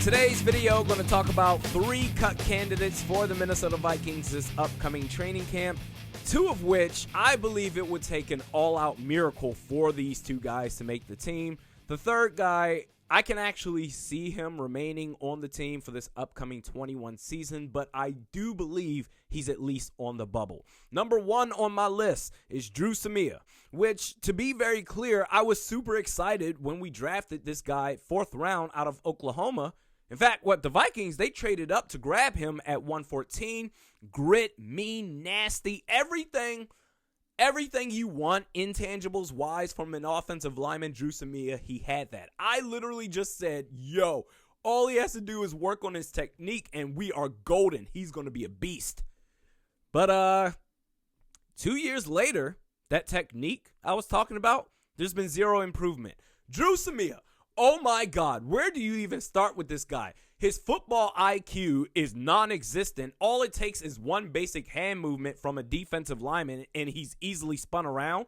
Today's video, going to talk about 3 cut candidates for the Minnesota Vikings this upcoming training camp, 2 of which I believe it would take an all-out miracle for these 2 guys to make the team. The third guy, I can actually see him remaining on the team for this upcoming 21 season, but I do believe he's at least on the bubble. Number 1 on my list is Drew Samia, which, to be very clear, I was super excited when we drafted this guy 4th round out of Oklahoma. In fact, the Vikings, they traded up to grab him at 114. Grit, mean, nasty, everything you want intangibles-wise from an offensive lineman, Drew Samia, he had that. I literally just said, yo, all he has to do is work on his technique, and we are golden. He's going to be a beast. But 2 years later, that technique I was talking about, there's been 0 improvement. Drew Samia, oh my God, where do you even start with this guy? His football IQ is non-existent. All it takes is one basic hand movement from a defensive lineman, and he's easily spun around.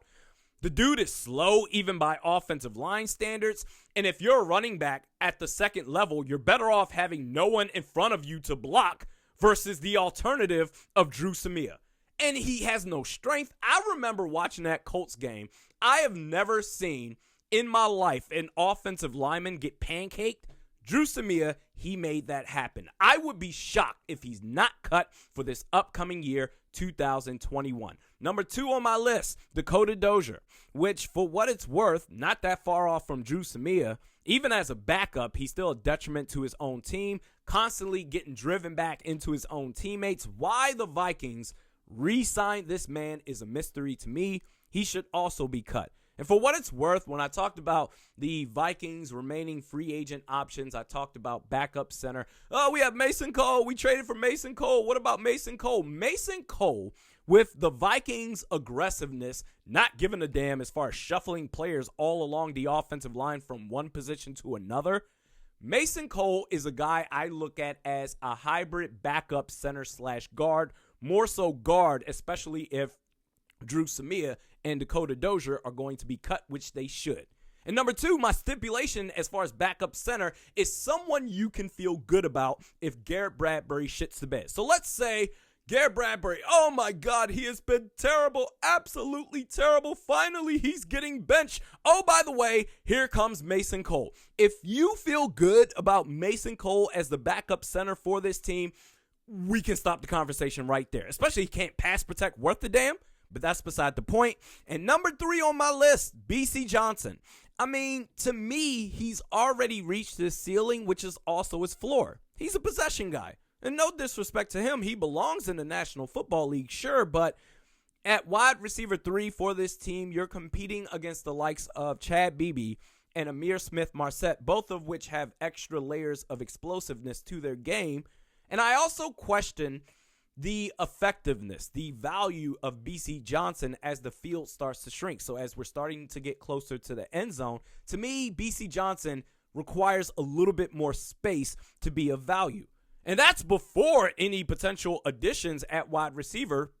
The dude is slow, even by offensive line standards. And if you're a running back at the 2nd level, you're better off having no one in front of you to block versus the alternative of Drew Samia. And he has no strength. I remember watching that Colts game. I have never seen in my life an offensive lineman get pancaked. Drew Samia, he made that happen. I would be shocked if he's not cut for this upcoming year, 2021. Number 2 on my list, Dakota Dozier, which, for what it's worth, not that far off from Drew Samia. Even as a backup, he's still a detriment to his own team, constantly getting driven back into his own teammates. Why the Vikings re-signed this man is a mystery to me. He should also be cut. And for what it's worth, when I talked about the Vikings' remaining free agent options, I talked about backup center. Oh, we have Mason Cole. We traded for Mason Cole. What about Mason Cole? Mason Cole, with the Vikings' aggressiveness, not giving a damn as far as shuffling players all along the offensive line from one position to another, Mason Cole is a guy I look at as a hybrid backup center/guard, more so guard, especially if Drew Samia and Dakota Dozier are going to be cut, which they should. And number 2, my stipulation as far as backup center is someone you can feel good about if Garrett Bradbury shits the bed. So let's say Garrett Bradbury, oh my God, he has been terrible, absolutely terrible. Finally, he's getting benched. Oh, by the way, here comes Mason Cole. If you feel good about Mason Cole as the backup center for this team, we can stop the conversation right there. Especially he can't pass protect worth a damn. But that's beside the point. And number 3 on my list, BC Johnson. I mean, to me, he's already reached his ceiling, which is also his floor. He's a possession guy. And no disrespect to him, he belongs in the National Football League, sure. But at wide receiver 3 for this team, you're competing against the likes of Chad Beebe and Amir Smith-Marset, both of which have extra layers of explosiveness to their game. And I also question the effectiveness, the value of BC Johnson as the field starts to shrink. So as we're starting to get closer to the end zone, to me, BC Johnson requires a little bit more space to be of value. And that's before any potential additions at wide receiver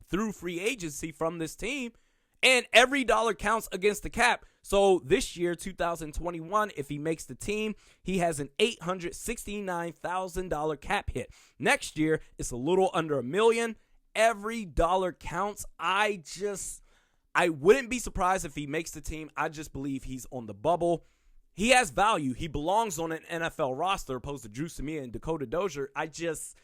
through free agency from this team. And every dollar counts against the cap. So this year, 2021, if he makes the team, he has an $869,000 cap hit. Next year, it's a little under $1 million. Every dollar counts. I wouldn't be surprised if he makes the team. I just believe he's on the bubble. He has value. He belongs on an NFL roster opposed to Drew Samia and Dakota Dozier. I just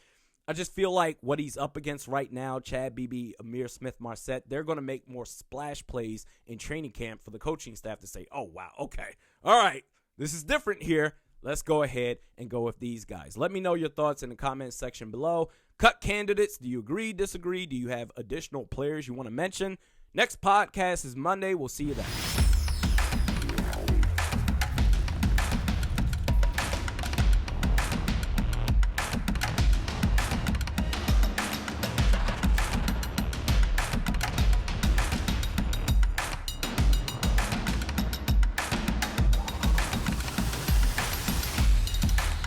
feel like what he's up against right now, Chad Beebe, Amir Smith-Marset, they're going to make more splash plays in training camp for the coaching staff to say, oh, wow, okay, all right, this is different here. Let's go ahead and go with these guys. Let me know your thoughts in the comments section below. Cut candidates, do you agree, disagree? Do you have additional players you want to mention? Next podcast is Monday. We'll see you then.